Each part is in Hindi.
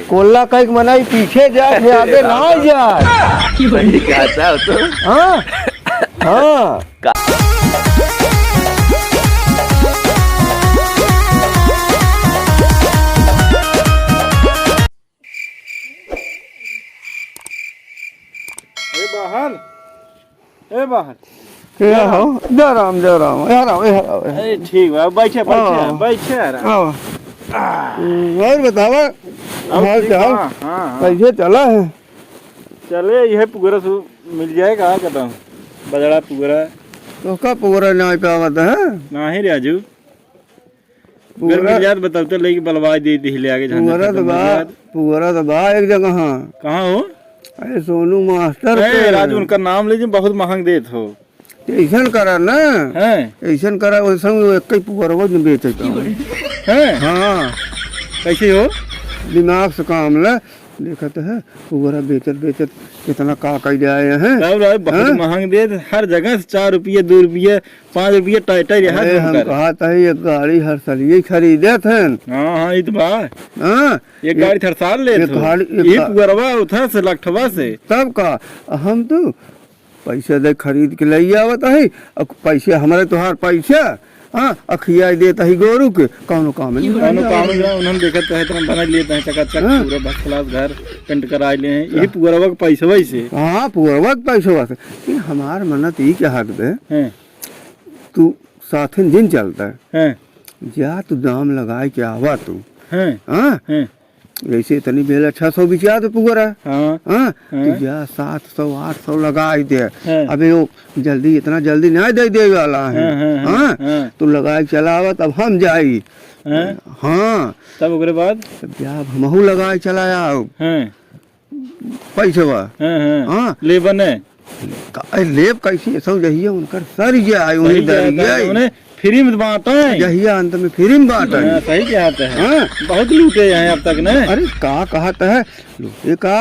कोल्ला कहीं मनाई पीछे जाए आगे ना जाए। सही कहता है तो। हाँ हाँ ए बाहर क्या हो जय राम अरे ठीक है बैठे बैठे बैठे और बतावा हाल चाल कैसे चला है? चले यह पुगरा मिल जाएगा कहता हूँ बजड़ा पुगरा तो का पूरा ना पावत है ना ही राजू पुगरा मिल जात बताते लेके बलवा दे दी ले आगे पूरा तो बा एक जगह। हाँ कहाँ हो? अरे सोनू मास्टर राजू उनका नाम लीजिए बहुत महंग देत हो। ऐसन करा ना ऐसन करा वैसा एक ही पूरा बेचे हैं। हाँ कैसे हो? दिमाग से काम ले देखते है पूरा बेचत बेचत कितना का कर जाए हैं। बहुत महंग दे हर जगह 4 रुपये 2 रुपये 5 रुपये टाइटर हम कहा था ये गाड़ी हर साल ये खरीदे थे। हाँ ये तो बात। हाँ ये गाड़ी हर साल ले ये पुगरवा उठा से लखठवा से तब का हम तो पैसे दे खरीद के ले आवत है और पैसे हमारे तुहार पैसा हाँ अखिया देता ही गोरू के कौनो काम नहीं उन्होंने देखत है तो बना लेते हैं चकाचक पूरा बस क्लास घर पेंट करा ले हैं यही पुगरवा के पैसे वैसे। हाँ पुगरवा के पैसे वैसे हमार मन्नत ही क्या हक दे तू साथ दिन चलता है जा तू दाम लगाए के आवा तू हाँ जैसे इतनी बेल 600 बिचा तो पुगरा हाँ तू जा 700 800 लगा दे। अबे वो जल्दी इतना जल्दी नहीं दे वाला है। हाँ तू लगा चलावा तब हम जाई। हाँ तब उसके बाद हमहू लगा चलाया पैसे हाँ ले बने लेब कैसी समझिए उनकर सर जाए उन्हें फ्री में बांटा है यही अंत में फ्री में बांटा है। सही कहते हैं बहुत लूटे हैं अब तक न। अरे का कहता है लूटे का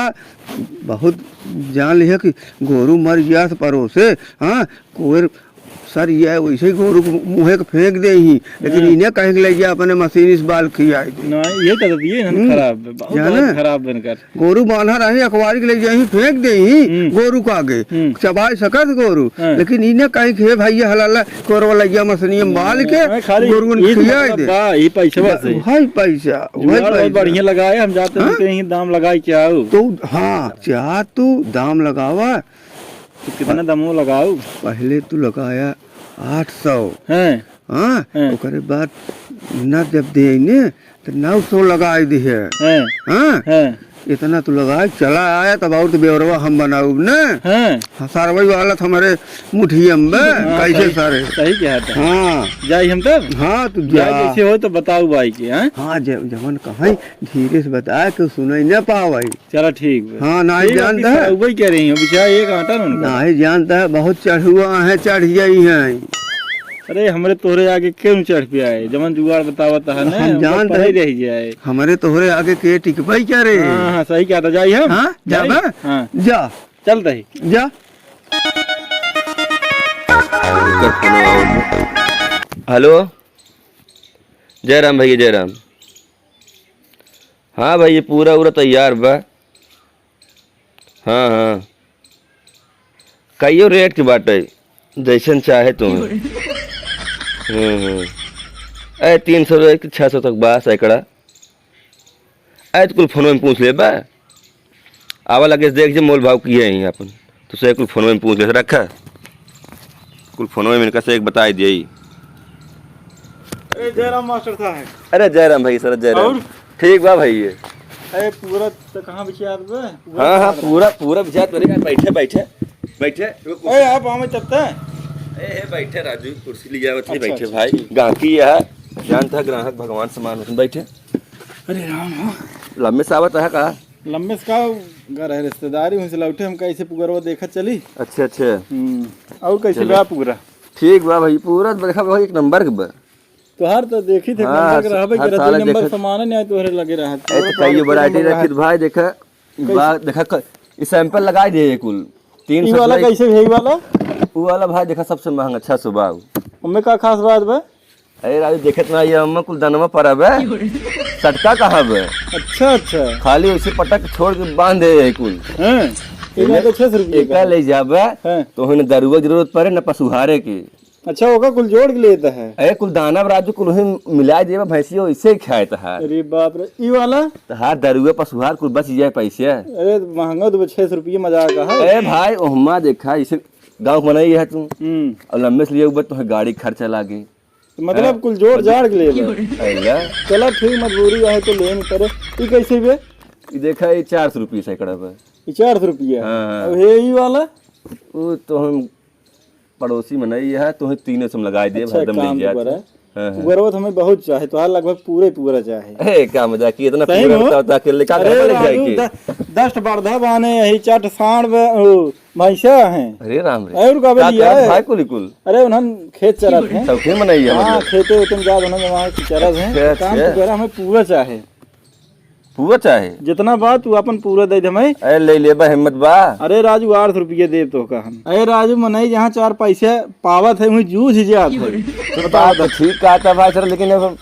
बहुत जान लिया कि गोरू मर गया तो परोसे। हाँ कोई सर ये वैसे ही गोरू मुँह के फेंक दे ही लेकिन इन्हें कहीं ले गया अपने मशीन इस बाल खियाई ये कर दिए खराब खराब बनकर गोरू बांधा रहे अखबारी के ले जाए फेंक दे ही गोरू को आगे चबाई सकत गोरू लेकिन इन्हें कहीं खे भाई हलाला कोरवा लग गया मशीन बाल के गोरू खियाई दे ये पैसा भाई पैसा वही बढ़िया लगाए हम जाते हैं कहीं दाम लगाए क्या तो हाँ चाह तू दाम लगावा तो कितना दामो लगाओ? पहले तू लगाया 800 हाँ उसके बाद न जब दे ने तो 900 लगा दी है। हाँ इतना तू लगा चला आया तब और तो बेवरवा हम बनाऊ न सारवई वाला हमारे मुठिया में कैसे सारे सही कहते हैं। हाँ जाई हम तब। हाँ तू जैसे हो तो बताओ भाई के। हाँ जमन कहा धीरे से बताया कि सुनाई न पावाई। चलो ठीक। हाँ ना ही जानता है वही कह रही हूँ बेचारा एक आटा ना ही जानता है बहुत चढ़ुआ है चढ़ गई है। अरे हमारे तोहरे आगे क्यों चढ़ पे आए जमन जुगाड़ बतावता है ना हम जानते हैं रह जाए हमारे तोहरे आगे के टिक पाई क्या रे। हाँ सही क्या था जाई हम। हाँ जा जा चल रही जा। हेलो जयराम भैया जयराम। हाँ भाई ये पूरा तैयार बा। हाँ कईयो रेट के बाटे जैसन चाहे तुम्हें। 300 से 600 तक बा सैकड़ा। तो कुल फोन में पूछ ले बा आवा लगे देख जे मोल भाव किए हैं अपन तो से कुल फोन में पूछ ले रखा कुल फोन में इनका से एक बता दिए। अरे जयराम मास्टर था है। अरे जयराम भाई सर जयराम ठीक बा भाई ये। अरे पूरा तो कहाँ बिचार बे? हाँ पूरा विचार करे बैठे आप हमें चलते हैं। बैठे राजू कुर्सी ले जाओ बैठे भाई गांकी है जानता है ग्राहक भगवान समान होते बैठे। अरे राम लंबे सावत है का लंबे से का घर है रिश्तेदारी उनसे लौटे हम कैसे पुगरवा देखा चली। अच्छा और कैसे बा पुगरा? ठीक बा भाई पूरा देखा भाई एक नंबर के बा तोहार तो देखी थे नंबर के रहबे के रती नंबर सामान नहीं तोहरे लगे रहा है तो कई वैरायटी रखी भाई देखा ये सैंपल लगा दिए कुल 300 वाला कैसे भेज वाला वो वाला भाई देखा सबसे महंगा 600 बा। उनमें का खास बात बा? अरे राजू देखत ना ये अम्मा कुल दनवा पर अब सटका कहाँ बे। अच्छा अच्छा। खाली उसे पटक छोड़ के बांध दे कुल। हैं एक तो 600 रुपये एक ले जाबे हैं। तो हने दरुआ जरूरत पड़े न पशुहारे की। अच्छा होगा कुल जोड़ के लेता है। अरे कुल दाना राजू कुल मिला देबा भैंसियो इससे खाए तहार। अरे बाप रे ई वाला तहार दरुआ पशुहार कुल बच जाए पैसे। अरे महंगा तो 600 रुपये मजाक है। अरे भाई ओहमा देखा इसे गांव बनाई है तू और लंबे से लिए ऊपर तो गाड़ी खर्चा लागी। मतलब कुल जोड़ जाड़ के ले अल्लाह चला ठीक मजबूरी है तो ले नहीं करे। ई कैसे बे? ये देखा ये 400 रुपये सैकड़ा पे। ई 400 रुपये। हाँ। अब हे ई वाला वो तो हम पड़ोसी मनाई है तो 300 में लगा दिए। अच्छा हरदम काम ले तो जाते। है। गुरवत हमें बहुत चाहे तो लगभग पूरा चाहे। ए क्या मजाक की इतना सही पूरा हो? होता अकेले का अरे ले जाए के। राजू, 10 बारधा बाने यही 4 साढ़ भैंसा हैं। अरे राम रे और का क्या लिया कर है? भाई कुल अरे उन्हन खेत चरत हैं। सबके मनाई है हाँ मतलब खेते उतन जा उन्होंने वहाँ की चरत हैं। अच्छा, काम अच्छा। तो करा हमें पूरा चाहे। पूरा चाहे। जितना बात तू अपन पूरा दे दे हमें। अरे ले ले बा हिम्मत बा। अरे राजू 8 रुपये दे तो का हम। अरे राजू मनई जहाँ 4 पैसे पावत है वही जूझ जात है। तो बात तो ठीक कहा था भाई सर लेकिन अब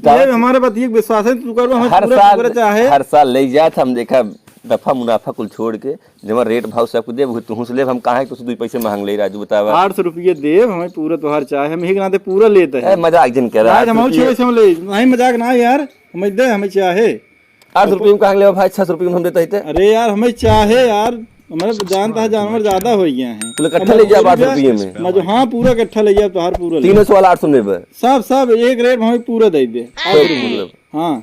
ये हमारे प्रति विश्वास है तू करो हमें हर पूरा चाहे। हर साल ले जात हम देखा दफा मुनाफा कुल छोड़ के जब रेट भाव सब कुछ दे तू से ले हम कहा तो 2 पैसे महंग ले राजू बतावा। 800 रुपये दे हमें पूरा तोहार चाहे हम ही नाते पूरा लेते हैं। मजाक जिन कह रहा आज हम हम ले नहीं मजाक ना यार हमें दे हमें चाहे। 800 रुपये में कहा ले भाई 600 रुपये में हम देते थे। अरे यार हमें चाहे यार हमारे जानता है जानवर ज्यादा हो गए हैं। कुल इकट्ठा ले जा 8 रुपये में। जो हाँ पूरा इकट्ठा ले जा तोहार पूरा ले। 300 वाला 800 में बे। सब एक रेट हमें पूरा दे दे। मतलब हाँ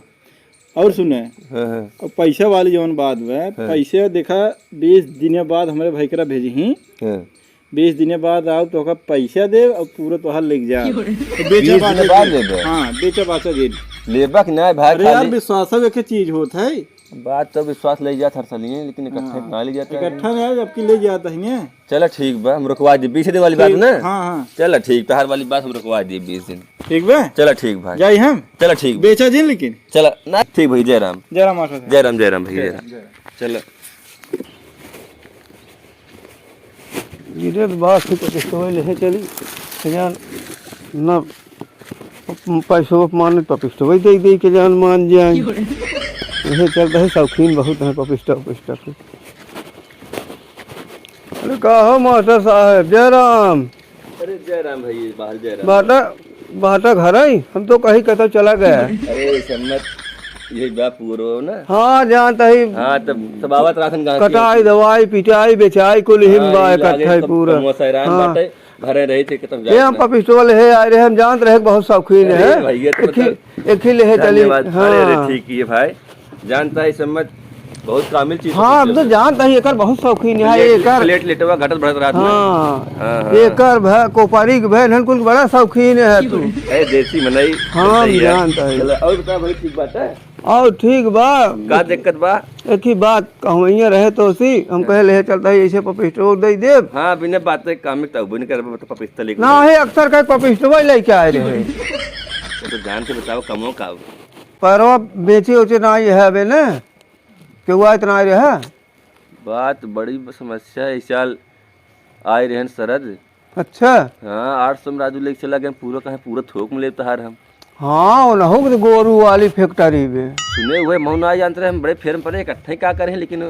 और सुने हाँ। और पैसा वाली जवन बात है पैसे देखा 20 दिन बाद हमारे भाईकरा भेजी ही। हाँ। 20 दिन बाद आओ तो का पैसा दे और पूरा तोहार लेके जा। 20 दिन बाद लेबे। हाँ बेचा बाचा दे लेबा कि ना भाई अरे यार खाली विश्वास एक चीज होता है। बात तो विश्वास ले जात हर साल ही है, लेकिन इकट्ठा ना ले जाता है। इकट्ठा नहीं जबकि ले जाता है। चलो ठीक बा हम रुकवा दी 20 दिन वाली बात ना। हाँ हाँ चलो ठीक तो हर वाली बात हम रुकवा दी 20 दिन। ठीक बा चलो ठीक भाई जाई हम चलो ठीक बेचा जिन लेकिन चलो ना ठीक भाई जय राम जरा माता जय राम जय राम भाई जय राम चलो ये बात से तो ले चली जान ना पैसों मान पपिस्ट वही दे के जान मान जाए। यही चलता है शौकीन बहुत है पपिस्टा उपिस्टा के। अरे कहो मास्टर साहब जय राम। अरे जय राम भाई बाहर जय राम। बाटा घर आई हम तो कहीं कहता चला गया। अरे सम्मत यही बात पूरो ना। हाँ जानता ही। हाँ तब सब आवत राशन कहाँ कटाई दवाई पिटाई बेचाई कुल हिम बा इकट्ठा ही पूरा। हाँ भरे रहे थे तब ये हम पपिस्ट वाले है आए रहे हम जानते रहे बहुत शौकीन है। एक ही ले चली। हाँ ठीक है भाई जानता है सम्मत बहुत कामिल चीज। हाँ हम तो जानता ही एकर बहुत शौकीन है। एकर प्लेट लेटवा घटत बढ़त रात में। हाँ एकर भै कोपारी के भैन कुल बड़ा शौकीन है तू। ए देसी मनई। हाँ जानता है। और बता भाई ठीक बात है। और ठीक बा का दिक्कत बा। एक ही बात कहवैया रहे तो उसी हम कहे ले चलता है ऐसे पपिस्टो दे दे। हाँ बिना बात काम में तब नहीं कर पपिस्ता लेके ना है अक्सर कहे पपिस्टो लेके आए रहे। तो जान के बताओ कमो का परवा बेचे उचे ना ये है बे ना क्यों इतना रहे। बात बड़ी समस्या है इस साल आए रहे सरद। अच्छा हाँ 800 में राजू लेके चला गया पूरा कहे पूरा थोक में लेता हार हम। हाँ ना हो गोरू वाली फैक्ट्री में सुने हुए मौना जानते रहे हम बड़े फेरम पड़े इकट्ठे क्या करें लेकिन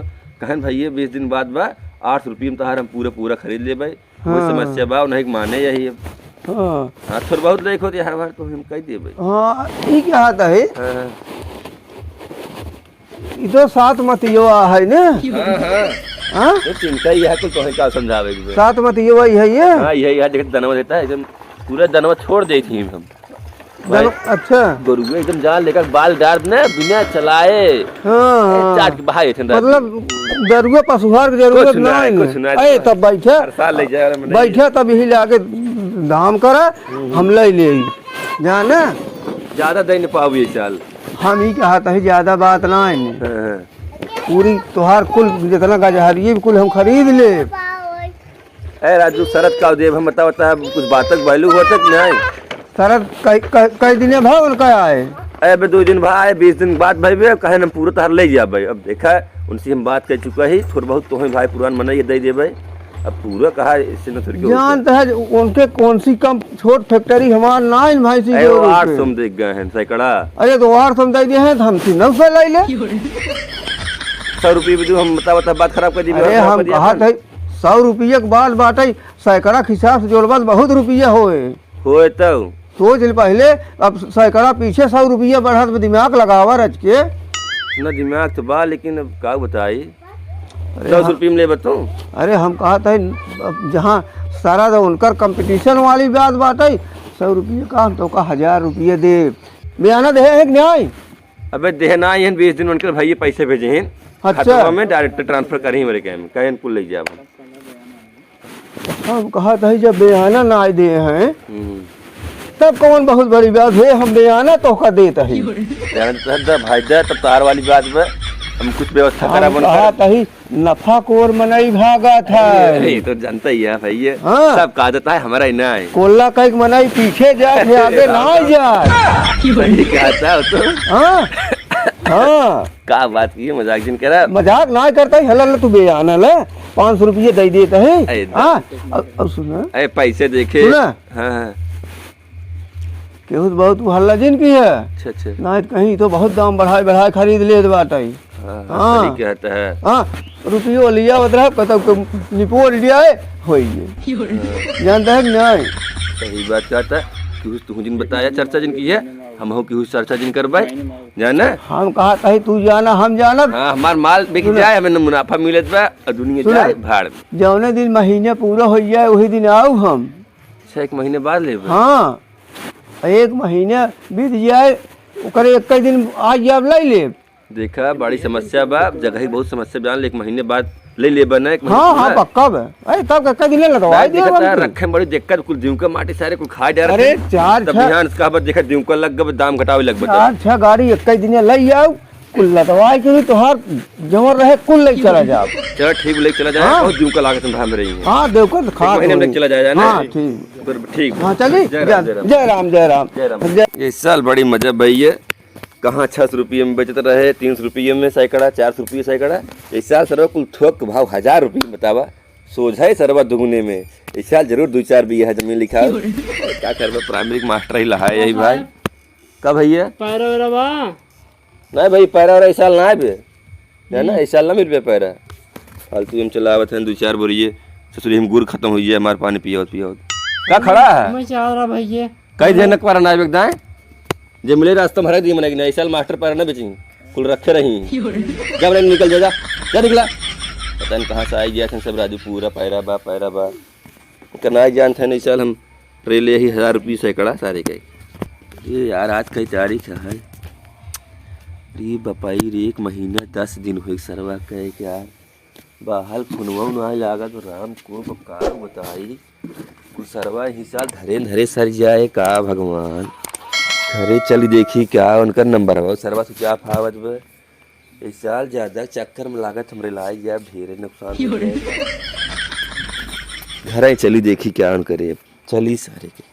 कहन भाई 20 दिन बाद बा 800 रुपये में तो हम पूरा खरीद ले भाई। कोई समस्या बा नहीं माने यही। हाँ थोड़ा बहुत लेख होती हर बार तो हम कह दिए भाई। हाँ ये क्या आता है। हाँ इधर सात मत युवा है ना। हाँ तो चिंता ही है कुछ तो क्या समझावे सात मत युवा ही है ये। हाँ यही है देख दनवा देता है एकदम पूरा दनवा छोड़ दी थी हम। अच्छा गुरु एकदम जान लेकर बाल डार ने बिना चलाए। हाँ चाट के बाहर थे मतलब दरुआ पशुहार की जरूरत नहीं। तब बैठे तब यही लाके दाम करे हम ले जाने ज्यादा दे नहीं पाओ ये चाल। हम ही कहता है ज्यादा बात ना है पूरी तुहार कुल जितना गजहरिये कुल हम खरीद ले। ए राजू शरद का देव हम बता कुछ बात तक वैल्यू होता कि नहीं। शरद कई दिन भाव उनका आए। अबे 2 दिन भाई 20 दिन बाद भाई कहे ना पूरा तार ले जा भाई। अब देखा उनसे हम बात कर चुका ही थोड़ा बहुत तो भाई पुरान मना ये दे दे भाई। अब पूरा कहा इससे न थोड़ी जानते हैं उनके कौन सी कम छोट फैक्ट्री हमार ना इन भाई सी 800 में देख गए हैं सैकड़ा। अरे तो 800 में दे दिए हैं तो हम 900 ले ले। 100 रुपये भी हम बता बात खराब कर दी। अरे हम कहा थे 100 रुपये के बाद बाटे सैकड़ा के हिसाब से जोड़बा बहुत रुपया होए तब सोच ले पहले। अब सैकड़ा पीछे 100 रुपया बढ़ा तो दिमाग लगावा रच के ना दिमाग तो बा लेकिन अब का बताई 100 रुपये में ले बताऊँ। अरे हम कहा था जहाँ सारा तो उनकर कंपटीशन वाली बात बाटे 100 रुपये का हम तो का 1000 रुपये दे बयाना दे है न्याय। अबे देना ही 20 दिन उनके भाई पैसे भेजे हैं। अच्छा में डायरेक्ट ट्रांसफर करी मेरे कैम कहन कुल ले जा। हम कहा था जब बयाना ना दे हैं तब कौन बहुत बड़ी बात है हम बयाना तो का देता है भाई दे तब तार वाली बात में हम कुछ व्यवस्था करा बन कहा कहीं नफा कोर मनाई भागा था। ये तो जानता ही है भाई हाँ। सब कहा जाता है हमारा ही ना है कोल्ला का एक मनाई पीछे जाए आगे ना जाए क्या था तो हाँ हाँ का बात की मजाक जिन कह रहा मजाक ना करता है हला तू बयाना ले 500 रुपये दे देता है। हाँ अब सुना अरे पैसे देखे हाँ केहू बहुत हल्ला जिन की है। अच्छा ना कहीं तो बहुत दाम बढ़ाए खरीद ले बाटे। हाँ कहता है हाँ रुपयो लिया बता कतब निपोर लिया होइए जानता है नहीं। सही बात कहता है तू जिन बताया चर्चा जिन की है हम हो की चर्चा जिन करवाए जाना। हम कहा कहीं तू जाना हम जाना। हाँ हमार माल बिक जाए हमें मुनाफा मिले और दुनिया जाए भाड़ में। जौने दिन महीने पूरा हो जाए वही दिन आओ हम। 1 महीने बाद ले। हाँ 1 महीने बीत जाए ओकरे 1 दिन आज जाब ले ले। देखा बड़ी समस्या बा जगह ही बहुत समस्या जान ले 1 महीने बाद ले ले बना 1 हाँ हाँ पक्का बे। अरे तब का दिन लगवा दे रखे बड़ी दिक्कत कुल दीव का माटी सारे कुल खा जा अरे 4-6 का बस देखा दीव का लग गए दाम घटावे लग बता 4-6 गाड़ी 1 दिन ले आओ कुल लटवा के तो हर जमर रहे कुल ले चला जाओ। चलो ठीक ले चला जाए बहुत दीव का लागत हम रही है। हां देखो तो खा महीने में चला जाए ना। हां ठीक ठीक हां चलिए जय राम। इस साल बड़ी मजा भई है कहाँ 600 रुपये में बेचते रहे 300 रुपये में सैकड़ा 400 रुपये सैकड़ा। इस साल सरवा कुल थोक भाव 1000 रुपये बतावा सोझा ही सरवा दुगुने में। इस साल जरूर 2-4 बीघा जमीन लिखा क्या कर प्राइमरी मास्टर ही लहा यही भाई कब भैया नहीं भाई पैरा वारा इस साल ना है है ना इस साल ना मिल पे पैरा फालतू हम चलावत हैं 2-4 बोरिए ससुरी हम गुड़ खत्म हो जाए हमारे पानी पिया क्या खड़ा है कई दिन नकवारा ना दाएं जे मिले रास्ता भरा दी मनेगी नहीं साल मास्टर पैरा ना बेचेंगे कुल रखे रही जब निकल जाएगा क्या निकला पता नहीं कहाँ से आई गया था सब राजू पूरा पैरा बा करना ही जान था नहीं साल हम ट्रेले ही 1000 रुपये सैकड़ा सारे का। ये यार आज कई तारीख है रे बपाई रे 1 महीना 10 दिन हुए सरवा कहे कि यार बाहर खुनवा ना लागा तो राम को बकार बताई कुछ सरवा ही साल धरे सर जाए का भगवान घरे चली देखी क्या उनका नंबर है सरवा से क्या फावत इस साल ज्यादा चक्कर में लागत हमरे लाई जाए ढेरे नुकसान घर चली देखी क्या उन करे चली सारे के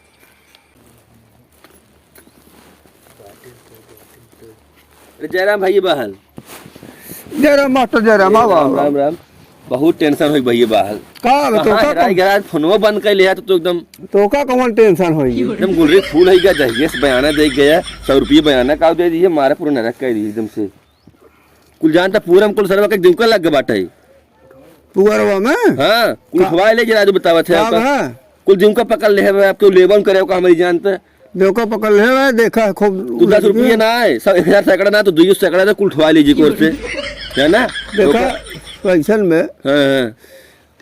जयराम भाई बहाल जयराम मास्टर जयराम राम बहुत टेंशन हुई भैया बहाल का फोनवा बंद कर लिया तो एकदम तो का कौन टेंशन होई एकदम गुलरी फूल है क्या दहिए बयाना दे गया 100 रुपये बयाना का दे दिए मारा पूरा नरक कर दी एकदम से कुल जानता पूरा कुल सरवा के दिवका लग बाटा है पुअरवा में। हां कुल खवा ले जरा जो बतावत है आपका कुल दिवका पकड़ ले है आपको लेबन करे का हमारी जानता दिवका पकड़ ले है देखा खूब 10 रुपये ना है 1000 सैकड़ा ना तो 200 सैकड़ा तो कुल ठवा लीजिए कोर से है ना देखा पैसन में। हां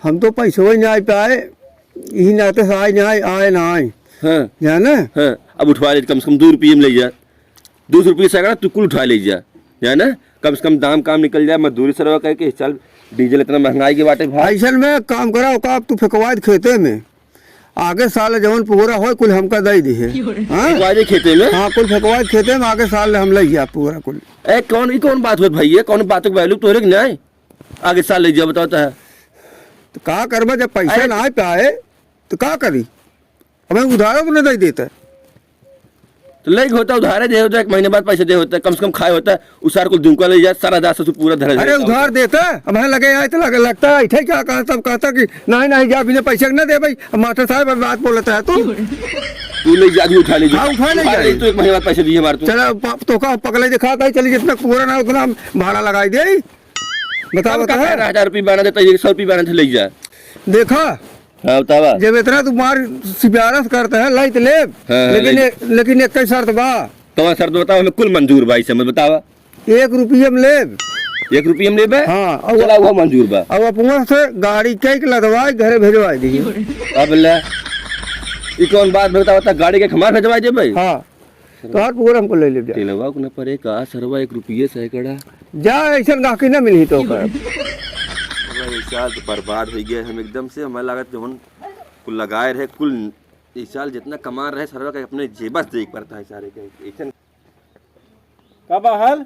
हम तो पैसे ही नहीं पाए यही नाते से आए ना आए हां जाना हां अब उठवा ले कम से कम 2 रुपये में ले जा 200 रुपये सैकड़ा तू कुल उठवा ले जा है ना कम से कम दाम काम निकल जाए मजदूरी सरवा कह के चल डीजल इतना महंगाई के बाटे भाई ऐसा में काम करा का तू फेंकवाद खेते में आगे साल जवन पूरा हो कुल हमका दे दी है। हाँ खेते में हाँ कुल फेंकवाद खेते में आगे साल हम ले गया पूरा कुल। कौन बात हो भाई कौन बातों की वैल्यू तोरे नहीं आगे साल ले जा बताता है तो का करबा जब पैसा ना पाए तो का करी हमें उधारो को नहीं देता तो ले होता उधारे दे होता, एक महीने बाद पैसे दे होता, कम से कम खाए होता, उसार को दुमका ले जाए, सारा 10 पूरा धरा अरे उधार देता अब है लगे आए तो लगता है इथे क्या कहा, सब कहता कि नहीं नहीं जा बिना पैसे न दे भाई। अब मास्टर साहब अब बात बोलता है तू ले जा उठा लीजिए। हाँ, उठा ले जाए। तो एक महीने बाद पैसे दिए हमारे। चलो तो का पकड़े दिखाता है, चलिए जितना पूरा ना उतना भाड़ा लगाई दे। बता बता 1000 रुपये बना देता, 100 रुपये बना ले जा। देखा हाँ बतावा। जब इतना तुम्हार सिफारिश करता है लाई तो ले, लेकिन एक शर्त बा। तो शर्त बताओ, हमें कुल मंजूर भाई समझ बतावा। 1 रुपये में ले, 1 रुपये में ले। हाँ चला हुआ मंजूर बा। अब अपना से गाड़ी कई लदवाए घरे भेजवा दीजिए। अब ले ये कौन बात बता, गाड़ी के खमार भेजवा दे भाई। हाँ तो हर पूरा हमको ले ले जा। तेलवा को न परे का सरवा 1 रुपये सैकड़ा जा, ऐसा गाकी ना मिली तो कर। इस साल तो बर्बाद हो गया हम एकदम से। हमें लागत जो कुल लगाए रहे, कुल इस साल जितना कमा रहे सरवा का अपने जेबस देख पड़ता है सारे के। ऐसा का बाहर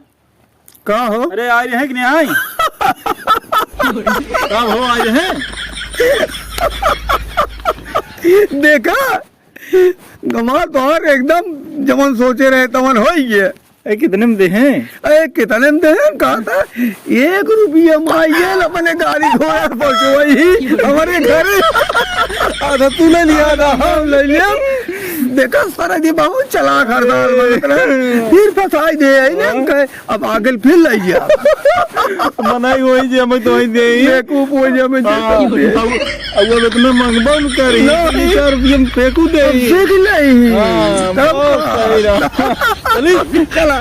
का हो? अरे आ रहे हैं कि नहीं आई? का हो आ रहे हैं? देखा गमा तो और एकदम जमन सोचे रहे तमन हो ही गया। कितने में दे हैं? अरे कितने में दे हैं? कहा था 1 रुपये में आइए अपने गाड़ी घोड़ा पहुंचवाई हमारे घर। आधा तूने लिया था, हम ले लिया। देखा सारा जी बाबू चला खरदार फिर फसाई दे कहे अब आगे फिर ले गया। बनाई वही जे हमें तो वही दे बेकूफ हो जे में अब इतना मंगबा न करी 4 रुपये में फेंकू दे सीख नहीं। बहुत सही रहा। चला